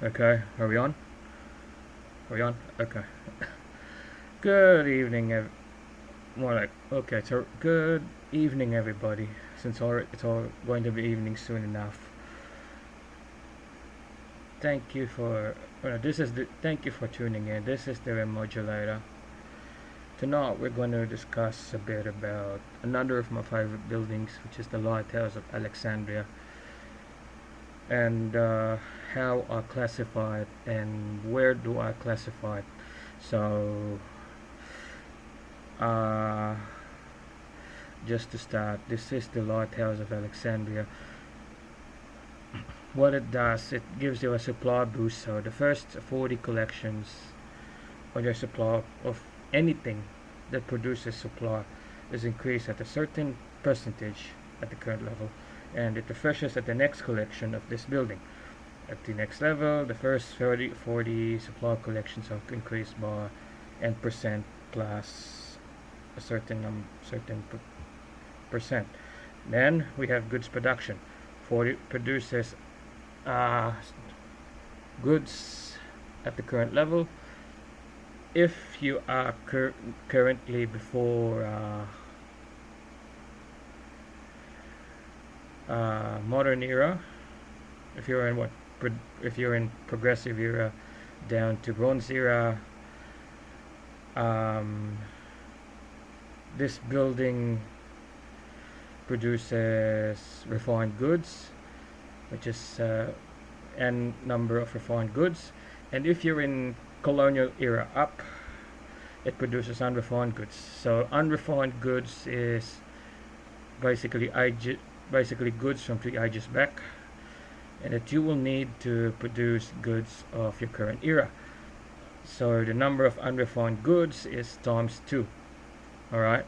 Okay, are we on? Are we on? Okay. Good evening, more like okay. So good evening, everybody. Since it's all going to be evening soon enough. Thank you for thank you for tuning in. This is the Remodulator. Tonight we're going to discuss a bit about another of my favorite buildings, which is the Lighthouse of Alexandria, and how I classify it and where do I classify it. So Uh, just to start, this is the Lighthouse of Alexandria. What it does, it gives you a supply boost. So the first 40 collections or your supply of anything that produces supply is increased at a certain percentage at the current level, and it refreshes at the next collection of this building. At the next level, the first 40 supply collections are increased by n% plus a certain percent. Then we have goods production. For it produces uh, goods at the current level. If you are currently before modern era, if you're in if you're in progressive era down to bronze era, um, this building produces refined goods, which is n number of refined goods. And if you're in colonial era up, it produces unrefined goods. So unrefined goods is basically basically goods from 3 ages back, and that you will need to produce goods of your current era. So the number of unrefined goods is times 2. All right.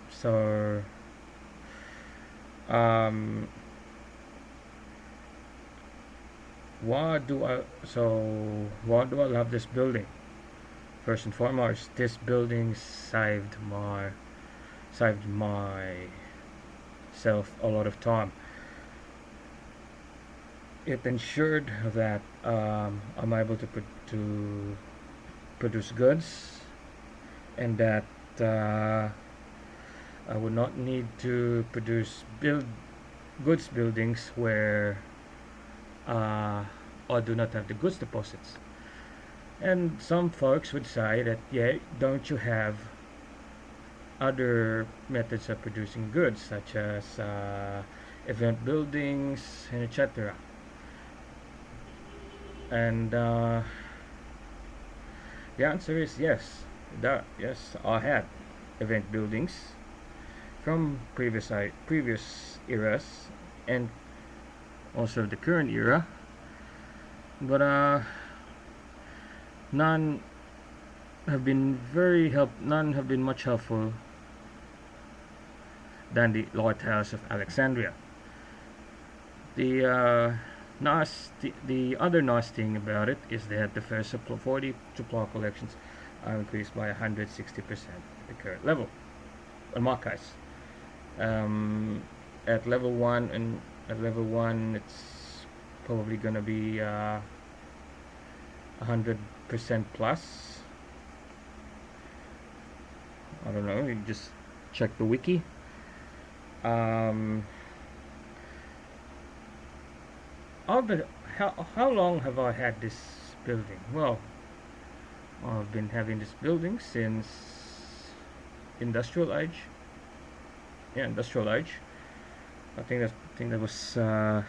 So um, why do I love this building? First and foremost, this building saved myself a lot of time. It ensured that I'm able to produce goods, and that uh, I would not need to produce goods buildings where I do not have the goods deposits. And some folks would say that, yeah, don't you have other methods of producing goods, such as event buildings and etc. And the answer is yes. Yes, I had event buildings from previous eras and also the current era, but none none have been much helpful than the Lighthouse of Alexandria. The other nice thing about it is that the first 40 supply collections are increased by 160% at the current level. In my case, um, at level one and at level one, it's probably gonna be 100% plus. I don't know. You just check the wiki. Um, how long have I had this building? Well, I've been having this building since industrial age. Yeah, industrial age. I think that was the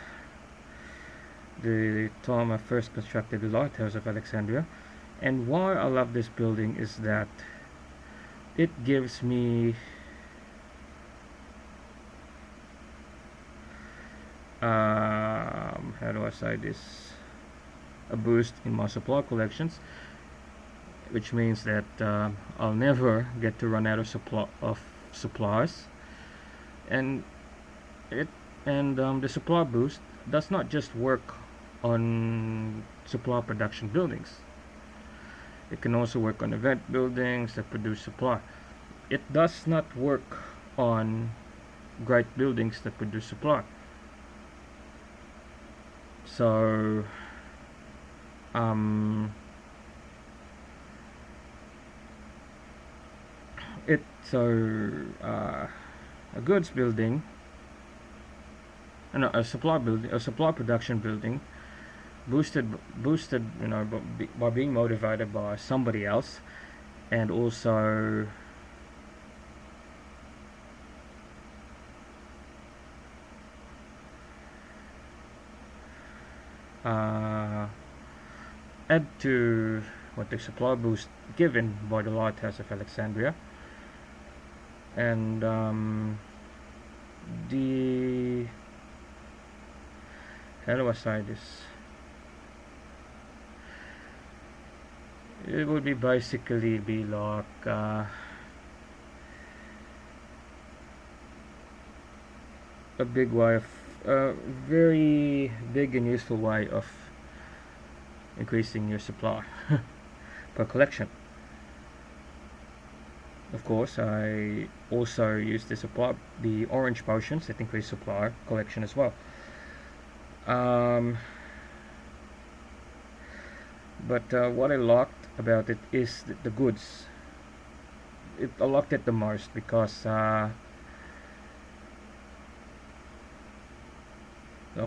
time I first constructed the Lighthouse of Alexandria. And why I love this building is that it gives me how do I say this, a boost in my supply collections, which means that I'll never get to run out of supplies. And it and the supply boost does not just work on supply production buildings. It can also work on event buildings that produce supply. It does not work on great buildings that produce supply. So um, it's a goods building, no, a supply building, a supply production building, boosted, by being motivated by somebody else, and also uh, add to what the supply boost given by the Lighthouse of Alexandria, and the how do I say this? It would be basically be like a big way of a very big and useful way of increasing your supply per collection. Of course, I also use the orange potions that increase supply collection as well. Um, but what I liked about it is the goods. I liked it the most because, like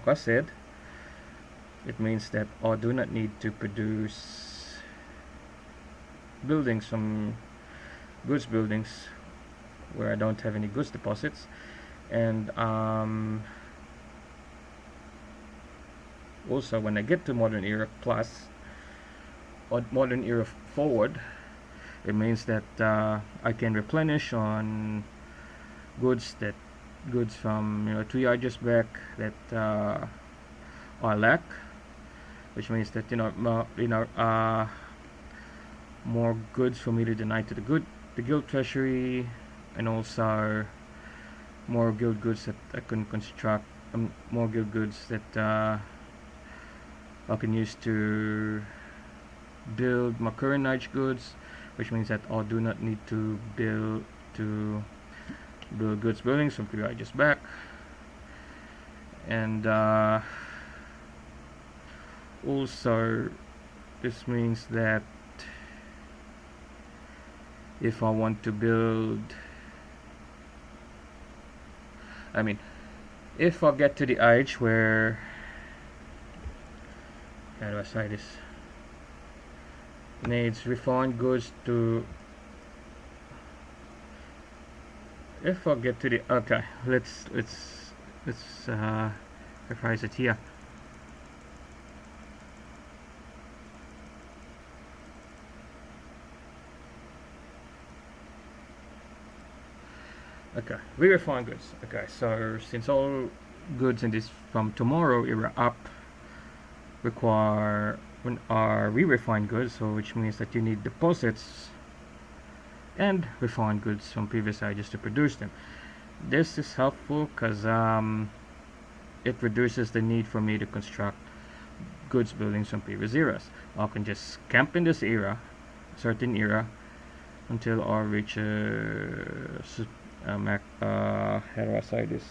I said, it means that I do not need to produce buildings from goods buildings where I don't have any goods deposits, and also when I get to modern era plus or modern era forward, it means that I can replenish on goods from 3 years back that I lack, which means that more goods for me to donate to the guild treasury, and also more guild goods that I can construct, more guild goods that I can use to build my current age goods, which means that I do not need to build goods buildings from 3 years back, and also this means that if I want to build, if I get to the age where, how do I say this, needs refined goods to, if I get to the, okay, let's rephrase it here. Okay, we refine goods. Okay, so since all goods in this from tomorrow era up are re-refined goods, so which means that you need deposits and refined goods from previous ages to produce them. This is helpful because it reduces the need for me to construct goods buildings from previous eras. I can just camp in this era, certain era, until I reach how do I say this?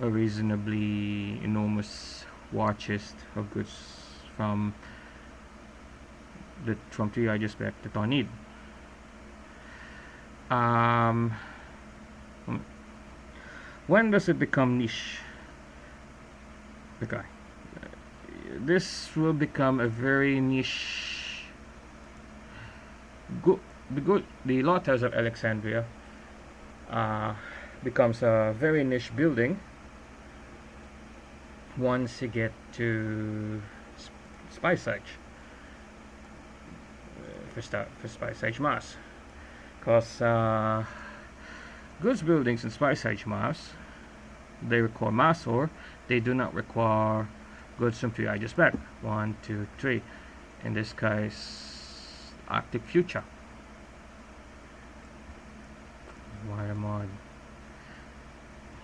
A reasonably enormous war chest of goods from 3 years back that I need. When does it become niche? Okay, this will become a very niche. The Lighthouse of Alexandria becomes a very niche building once you get to Spice Age, for Spice Age Mars, because goods buildings in Spice Age Mars, they require mass ore. They do not require goods from 3 years back. 1, 2, 3. In this case, Arctic Future. Why am I?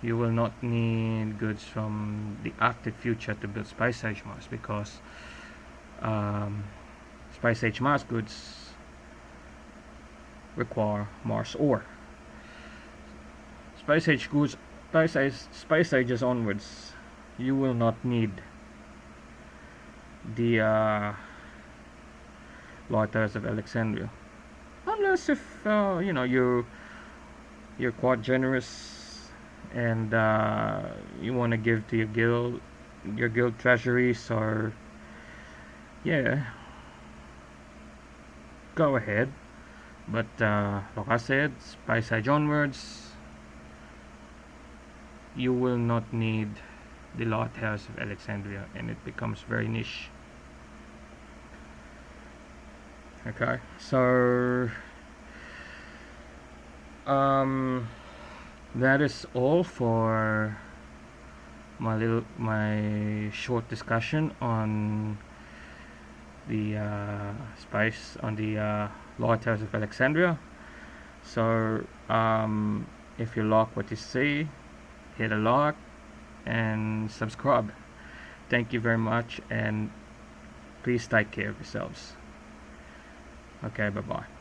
You will not need goods from the Arctic Future to build Spice Age Mars, because Spice Age Mars goods require Mars ore. Spice Ages onwards you will not need the Lighthouse of Alexandria, unless if you're quite generous and you want to give to your guild treasuries, or yeah, go ahead. But like I said, Spice Age onwards, you will not need the Lighthouse of Alexandria, and it becomes very niche. Okay, so um, that is all for my short discussion on the spice on the Lighthouse of Alexandria. So if you like what you see, hit a like and subscribe. Thank you very much, and please take care of yourselves. Okay, bye bye.